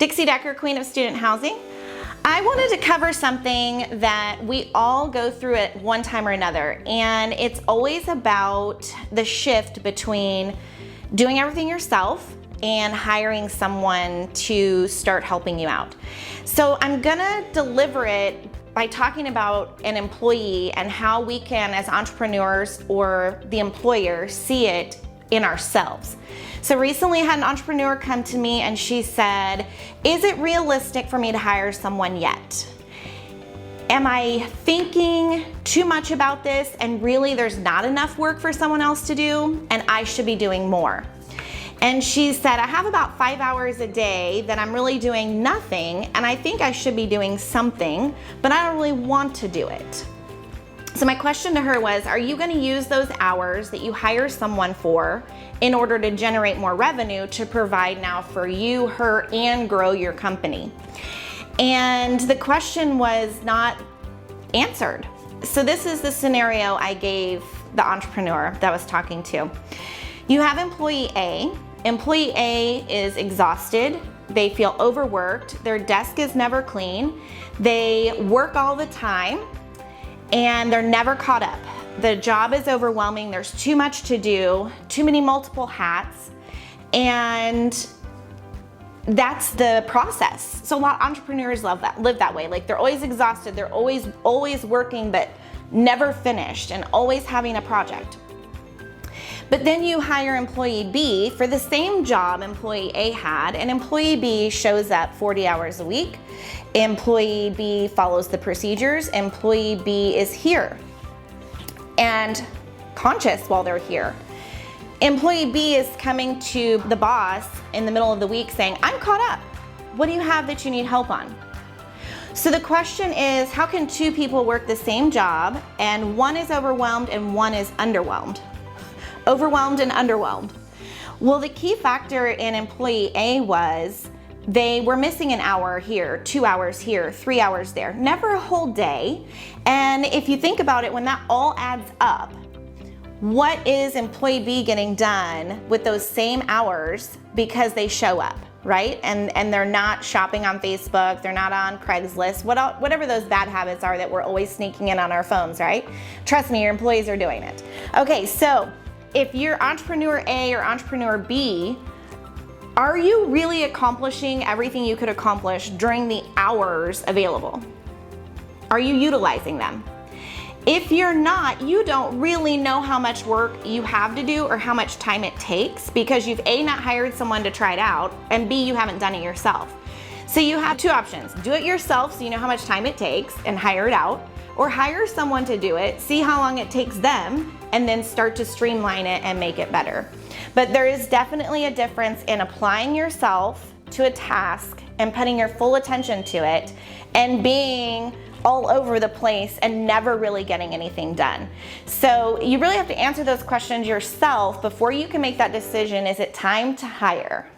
Dixie Decker, Queen of Student Housing. I wanted to cover something that we all go through at one time or another, and it's always about the shift between doing everything yourself and hiring someone to start helping you out. So I'm gonna deliver it by talking about an employee and how we can, as entrepreneurs or the employer, see it in ourselves. So recently I had an entrepreneur come to me and she said, is it realistic for me to hire someone yet? Am I thinking too much about this and really there's not enough work for someone else to do and I should be doing more? And she said, I have about 5 hours a day that I'm really doing nothing and I think I should be doing something, but I don't really want to do it. So my question to her was, are you going to use those hours that you hire someone for in order to generate more revenue to provide now for you, her, and grow your company? And the question was not answered. So this is the scenario I gave the entrepreneur that I was talking to. You have employee A. Employee A is exhausted. They feel overworked. Their desk is never clean. They work all the time and they're never caught up. The job is overwhelming. There's too much to do, too many multiple hats, and that's the process. So a lot of entrepreneurs live that way. Like they're always exhausted. They're always working, but never finished and always having a project. But then you hire employee B for the same job employee A had, and employee B shows up 40 hours a week. Employee B follows the procedures. Employee B is here and conscious while they're here. Employee B is coming to the boss in the middle of the week saying, I'm caught up. What do you have that you need help on? So the question is, how can two people work the same job and one is overwhelmed and one is underwhelmed? Overwhelmed and underwhelmed. Well, the key factor in employee A was they were missing an hour here, 2 hours here, 3 hours there, never a whole day. And if you think about it, when that all adds up, what is employee B getting done with those same hours because they show up, right? And they're not shopping on Facebook, they're not on Craigslist, whatever those bad habits are that we're always sneaking in on our phones, right? Trust me, your employees are doing it. Okay, so if you're entrepreneur A or entrepreneur B, are you really accomplishing everything you could accomplish during the hours available? Are you utilizing them? If you're not, you don't really know how much work you have to do or how much time it takes because you've A, not hired someone to try it out, and B, you haven't done it yourself. So you have two options. Do it yourself so you know how much time it takes and hire it out, or hire someone to do it, see how long it takes them, and then start to streamline it and make it better. But there is definitely a difference in applying yourself to a task and putting your full attention to it and being all over the place and never really getting anything done. So you really have to answer those questions yourself before you can make that decision. Is it time to hire?